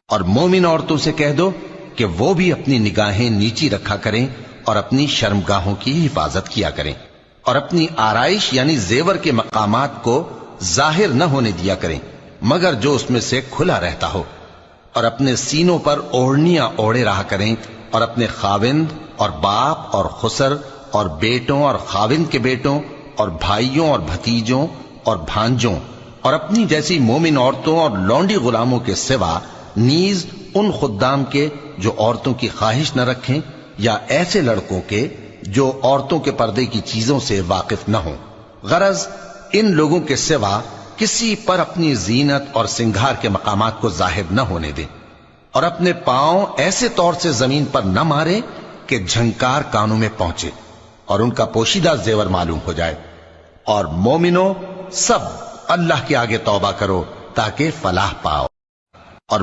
اور مومن عورتوں سے کہہ دو کہ وہ بھی اپنی نگاہیں نیچی رکھا کریں اور اپنی شرمگاہوں کی حفاظت کیا کریں، اور اپنی آرائش یعنی زیور کے مقامات کو ظاہر نہ ہونے دیا کریں مگر جو اس میں سے کھلا رہتا ہو، اور اپنے سینوں پر اوڑھنیاں اوڑھے رہا کریں، اور اپنے خاوند اور باپ اور خسر اور بیٹوں اور خاوند کے بیٹوں اور بھائیوں اور بھتیجوں اور بھانجوں اور اپنی جیسی مومن عورتوں اور لونڈی غلاموں کے سوا نیز ان خدام کے جو عورتوں کی خواہش نہ رکھیں، یا ایسے لڑکوں کے جو عورتوں کے پردے کی چیزوں سے واقف نہ ہوں، غرض ان لوگوں کے سوا کسی پر اپنی زینت اور سنگھار کے مقامات کو ظاہر نہ ہونے دیں، اور اپنے پاؤں ایسے طور سے زمین پر نہ مارے کہ جھنکار کانوں میں پہنچے اور ان کا پوشیدہ زیور معلوم ہو جائے۔ اور مومنوں سب اللہ کے آگے توبہ کرو تاکہ فلاح پاؤ۔ اور